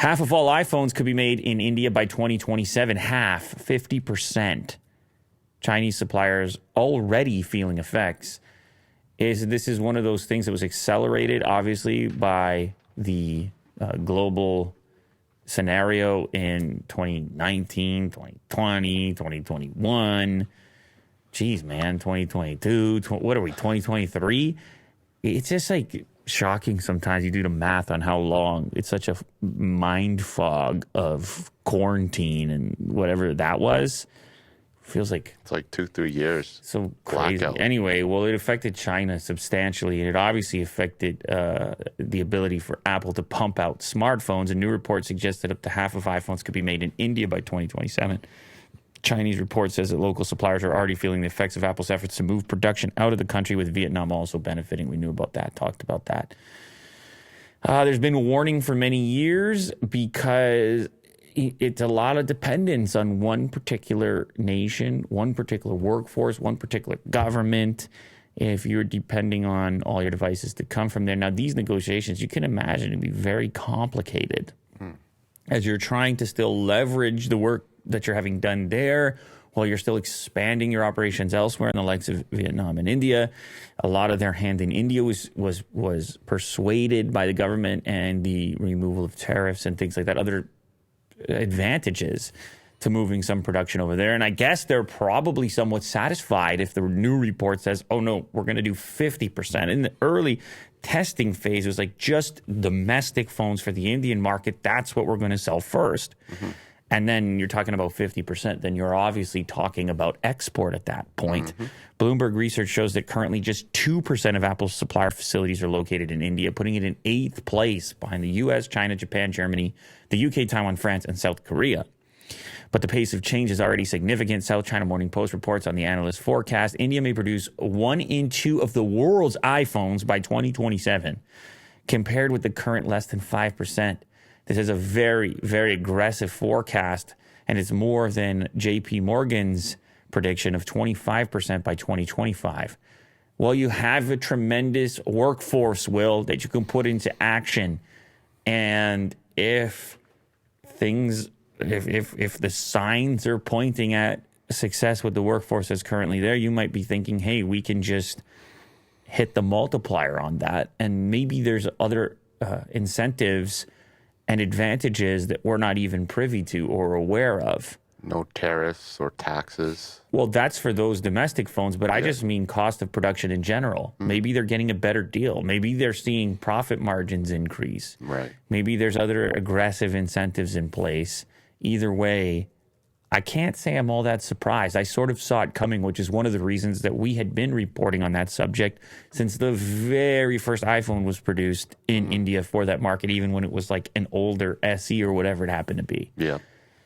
Half of all iPhones could be made in India by 2027. Half, 50%. Chinese suppliers already feeling effects. This is one of those things that was accelerated, obviously, by the global scenario in 2019, 2020, 2021. Geez, man, 2022. What are we, 2023? It's just like shocking sometimes. You do the math on how long. It's such a mind fog of quarantine and whatever that was. Feels like it's like 2-3 years. So crazy. Blackout. Anyway, well, it affected China substantially, and it obviously affected the ability for Apple to pump out smartphones. A new report suggests that up to half of iPhones could be made in India by 2027. Chinese report says that local suppliers are already feeling the effects of Apple's efforts to move production out of the country, with Vietnam also benefiting. We knew about that, talked about that. There's been a warning for many years because it's a lot of dependence on one particular nation, one particular workforce, one particular government. If you're depending on all your devices to come from there. Now, these negotiations, you can imagine, to be very complicated as you're trying to still leverage the work that you're having done there while you're still expanding your operations elsewhere in the likes of Vietnam and India. A lot of their hand in India was persuaded by the government and the removal of tariffs and things like that, other advantages to moving some production over there. And I guess they're probably somewhat satisfied if the new report says, oh no, we're going to do 50%. In the early testing phase, it was like just domestic phones for the Indian market. That's what we're going to sell first. Mm-hmm. And then you're talking about 50%, then you're obviously talking about export at that point. Mm-hmm. Bloomberg research shows that currently just 2% of Apple's supplier facilities are located in India, putting it in 8th place behind the US, China, Japan, Germany, the UK, Taiwan, France, and South Korea. But the pace of change is already significant. South China Morning Post reports on the analyst forecast India may produce 1 in 2 of the world's iPhones by 2027, compared with the current less than 5%. This is a very, very aggressive forecast, and it's more than JP Morgan's prediction of 25% by 2025. Well, you have a tremendous workforce, Will, that you can put into action. And if the signs are pointing at success with the workforce that's currently there, you might be thinking, hey, we can just hit the multiplier on that. And maybe there's other incentives and advantages that we're not even privy to or aware of. No tariffs or taxes. Well, that's for those domestic phones, but I just mean cost of production in general. Mm. Maybe they're getting a better deal. Maybe they're seeing profit margins increase. Right. Maybe there's other aggressive incentives in place. Either way, I can't say I'm all that surprised. I sort of saw it coming, which is one of the reasons that we had been reporting on that subject since the very first iPhone was produced in India for that market, even when it was like an older SE or whatever it happened to be. Yeah.